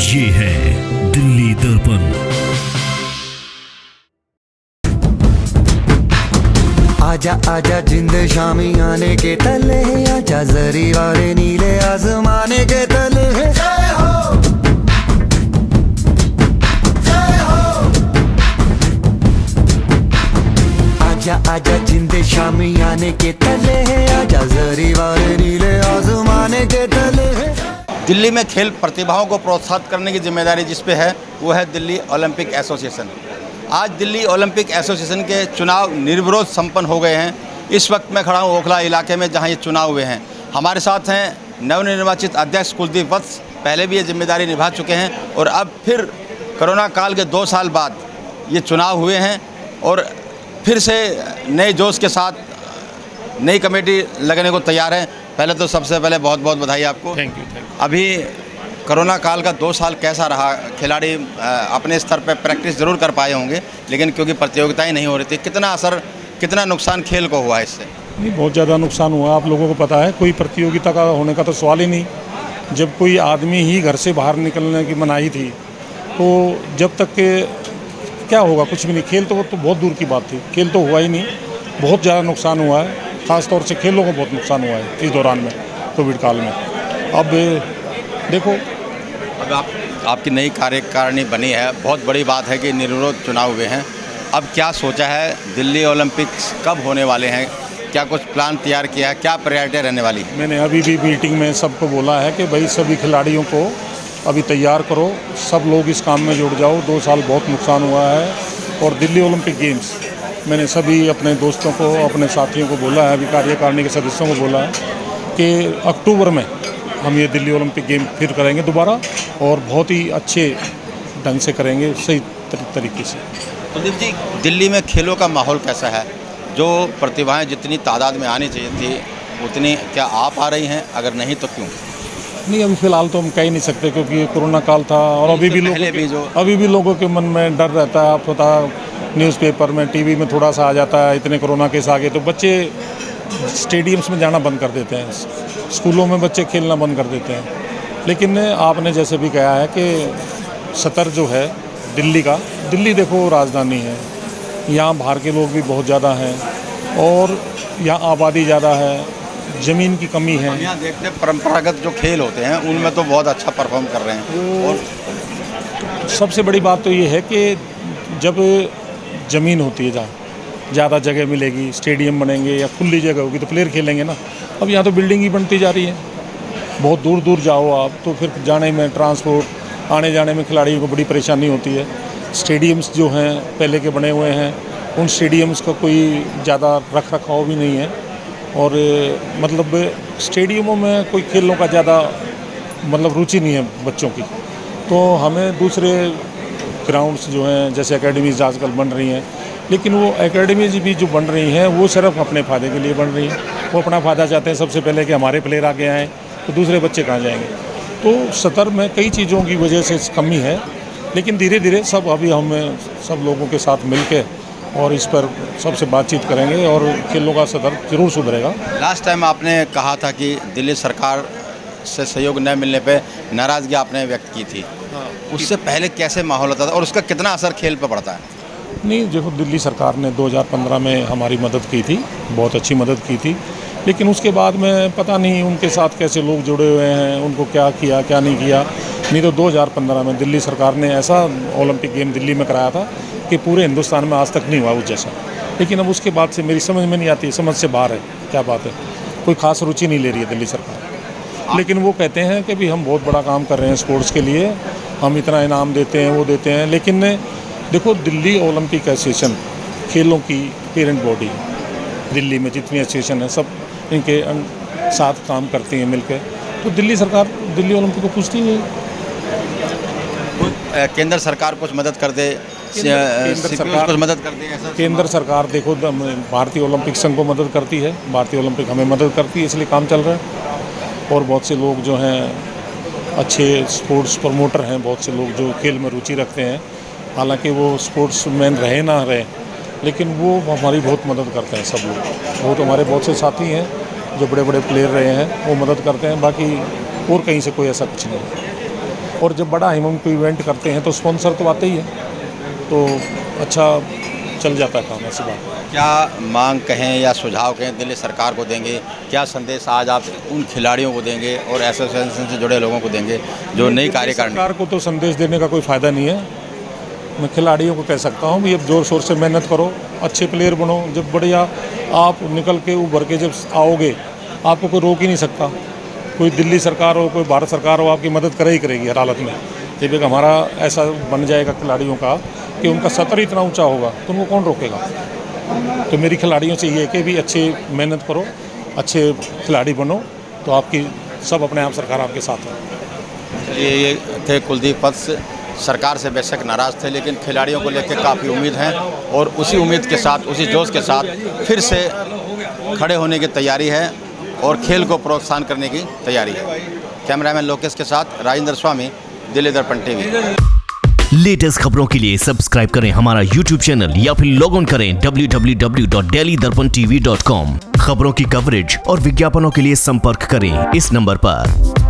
ये है दिल्ली दर्पण। आजा आजा जिंद शामी आने के तले, आजा जरी वाले नीले आसमाने के तले। जय हो, जय हो। आजा आजा जिंद शामी आने के तले, आजा जरी वाले नीले आसमाने के तले। दिल्ली में खेल प्रतिभाओं को प्रोत्साहित करने की जिम्मेदारी जिस पे है वो है दिल्ली ओलंपिक एसोसिएशन। आज दिल्ली ओलंपिक एसोसिएशन के चुनाव निर्विरोध संपन्न हो गए हैं। इस वक्त मैं खड़ा हूँ ओखला इलाके में जहाँ ये चुनाव हुए हैं। हमारे साथ हैं नवनिर्वाचित अध्यक्ष कुलदीप वत्स, पहले भी ये जिम्मेदारी निभा चुके हैं और अब फिर कोरोना काल के 2 साल बाद ये चुनाव हुए हैं और फिर से नए जोश के साथ नई कमेटी लगने को तैयार है। पहले तो सबसे पहले बहुत बहुत बधाई आपको। Thank you. अभी कोरोना काल का 2 साल कैसा रहा? खिलाड़ी अपने स्तर पर प्रैक्टिस ज़रूर कर पाए होंगे, लेकिन क्योंकि प्रतियोगिताएं नहीं हो रही थी, कितना असर, कितना नुकसान खेल को हुआ इससे? नहीं, बहुत ज़्यादा नुकसान हुआ। आप लोगों को पता है, कोई प्रतियोगिता का होने का तो सवाल ही नहीं। जब कोई आदमी ही घर से बाहर निकलने की मनाही थी, तो जब तक के क्या होगा, कुछ भी नहीं। खेल तो बहुत दूर की बात थी, खेल तो हुआ ही नहीं। बहुत ज़्यादा नुकसान हुआ है, ख़ास तौर से खेलों को बहुत नुकसान हुआ है इस दौरान में, कोविड काल में। अब देखो, अब आपकी नई कार्यकारिणी बनी है, बहुत बड़ी बात है कि निर्विरोध चुनाव हुए हैं। अब क्या सोचा है, दिल्ली ओलंपिक्स कब होने वाले हैं? क्या कुछ प्लान तैयार किया है? क्या प्रायोरिटी रहने वाली है? मैंने अभी भी मीटिंग में सबको बोला है कि भाई सभी खिलाड़ियों को अभी तैयार करो, सब लोग इस काम में जुड़ जाओ। 2 साल बहुत नुकसान हुआ है। और दिल्ली ओलंपिक गेम्स, मैंने सभी अपने दोस्तों को, अपने साथियों को बोला है, अभी कार्यकारिणी के सदस्यों को बोला है कि अक्टूबर में हम ये दिल्ली ओलंपिक गेम फिर करेंगे दोबारा, और बहुत ही अच्छे ढंग से करेंगे, सही तरीके से। कुलदीप जी, दिल्ली में खेलों का माहौल कैसा है? जो प्रतिभाएं जितनी तादाद में आनी चाहिए थी उतनी क्या आ पा रही हैं? अगर नहीं तो क्यों? नहीं, अभी फ़िलहाल तो हम कह ही नहीं सकते, क्योंकि कोरोना काल था और अभी भी लोगों के मन में डर रहता है। आप पता, न्यूज़पेपर में, टीवी में थोड़ा सा आ जाता है, इतने कोरोना केस आ गए तो बच्चे स्टेडियम्स में जाना बंद कर देते हैं, स्कूलों में बच्चे खेलना बंद कर देते हैं। लेकिन आपने जैसे भी कहा है कि सतर जो है दिल्ली का, दिल्ली देखो राजधानी है, यहाँ बाहर के लोग भी बहुत ज़्यादा हैं और यहाँ आबादी ज़्यादा है, ज़मीन की कमी है। यहाँ देखते हैं परंपरागत जो खेल होते हैं उनमें तो बहुत अच्छा परफॉर्म कर रहे हैं। और सबसे बड़ी बात तो ये है कि जब ज़मीन होती है, जहाँ ज़्यादा जगह मिलेगी, स्टेडियम बनेंगे या खुली जगह होगी तो प्लेयर खेलेंगे ना। अब यहाँ तो बिल्डिंग ही बनती जा रही है, बहुत दूर दूर जाओ आप, तो फिर जाने में, ट्रांसपोर्ट आने जाने में खिलाड़ियों को बड़ी परेशानी होती है। स्टेडियम्स जो हैं पहले के बने हुए हैं, उन स्टेडियम्स का कोई ज़्यादा रख रखाव भी नहीं है, और मतलब स्टेडियमों में कोई खेलों का ज़्यादा मतलब रुचि नहीं है बच्चों की। तो हमें दूसरे ग्राउंड्स जो हैं, जैसे एकेडमीज़ आजकल बन रही हैं, लेकिन वो एकेडमीज़ भी जो बन रही हैं वो सिर्फ अपने फ़ायदे के लिए बन रही हैं। वो अपना फ़ायदा चाहते हैं सबसे पहले कि हमारे प्लेयर आगे आएँ, तो दूसरे बच्चे कहाँ जाएंगे। तो सतर में कई चीज़ों की वजह से कमी है, लेकिन धीरे धीरे सब, अभी हम सब लोगों के साथ मिल के और इस पर सबसे बातचीत करेंगे और खेलों का सतर जरूर सुधरेगा। लास्ट टाइम आपने कहा था कि दिल्ली सरकार से सहयोग न मिलने पे नाराज़गी आपने व्यक्त की थी। उससे पहले कैसे माहौल होता था और उसका कितना असर खेल पर पड़ता है? नहीं, देखो, दिल्ली सरकार ने 2015 में हमारी मदद की थी, बहुत अच्छी मदद की थी, लेकिन उसके बाद में पता नहीं उनके साथ कैसे लोग जुड़े हुए हैं, उनको क्या किया क्या नहीं किया। नहीं तो 2015 में दिल्ली सरकार ने ऐसा ओलंपिक गेम दिल्ली में कराया था कि पूरे हिंदुस्तान में आज तक नहीं हुआ उस जैसा। लेकिन अब उसके बाद से मेरी समझ में नहीं आती, समझ से बाहर है क्या बात है। कोई खास रुचि नहीं ले रही है दिल्ली सरकार, लेकिन वो कहते हैं कि भी हम बहुत बड़ा काम कर रहे हैं स्पोर्ट्स के लिए, हम इतना इनाम देते हैं, वो देते हैं। लेकिन देखो, दिल्ली ओलंपिक एसोसिएशन खेलों की पेरेंट बॉडी, दिल्ली में जितनी एसोसिएशन है सब इनके साथ काम करती हैं मिलकर। तो दिल्ली सरकार दिल्ली ओलंपिक को पूछती नहीं है। केंद्र सरकार कुछ मदद कर दे, केंद्र सरकार कुछ मदद कर दे ऐसा? केंद्र सरकार देखो, भारतीय ओलंपिक संघ को मदद करती है, भारतीय ओलंपिक हमें मदद करती है, इसलिए काम चल रहा है। और बहुत से लोग जो हैं अच्छे स्पोर्ट्स प्रमोटर हैं, बहुत से लोग जो खेल में रुचि रखते हैं, हालांकि वो स्पोर्ट्स मैन रहे ना रहे, लेकिन वो हमारी बहुत मदद करते हैं सब लोग। बहुत हमारे बहुत से साथी हैं जो बड़े बड़े प्लेयर रहे हैं, वो मदद करते हैं। बाकी और कहीं से कोई ऐसा कुछ नहीं है। और जब बड़ा हम कोई इवेंट करते हैं तो स्पॉन्सर तो आते ही है, तो अच्छा चल जाता है काम। ऐसी बात है। क्या मांग कहें या सुझाव कहें दिल्ली सरकार को देंगे, क्या संदेश आज आप उन खिलाड़ियों को देंगे और एसोसिएशन से जुड़े लोगों को देंगे जो नई कार्यकारिणी? सरकार को तो संदेश देने का कोई फ़ायदा नहीं है। मैं खिलाड़ियों को कह सकता हूँ भी अब ज़ोर शोर से मेहनत करो, अच्छे प्लेयर बनो। जब बढ़िया आप निकल के उभर के जब आओगे, आपको कोई रोक ही नहीं सकता। कोई दिल्ली सरकार हो, कोई भारत सरकार हो, आपकी मदद करे ही करेगी हर हालत में। जब एक हमारा ऐसा बन जाएगा खिलाड़ियों का कि उनका सतर इतना ऊंचा होगा तो उनको कौन रोकेगा। तो मेरी खिलाड़ियों से ये है कि भी अच्छे मेहनत करो, अच्छे खिलाड़ी बनो, तो आपकी सब अपने आप सरकार आपके साथ है। ये थे कुलदीप वत्स। सरकार से बेशक नाराज़ थे, लेकिन खिलाड़ियों को लेकर काफ़ी उम्मीद है और उसी उम्मीद के साथ, उसी जोश के साथ फिर से खड़े होने की तैयारी है और खेल को प्रोत्साहन करने की तैयारी है। कैमरामैन लोकेश के साथ राजेंद्र स्वामी, दिल्ली दर्पण टीवी। लेटेस्ट खबरों के लिए सब्सक्राइब करें हमारा YouTube चैनल या फिर लॉग ऑन करें www.delhidarpantv.com। खबरों की कवरेज और विज्ञापनों के लिए संपर्क करें इस नंबर पर।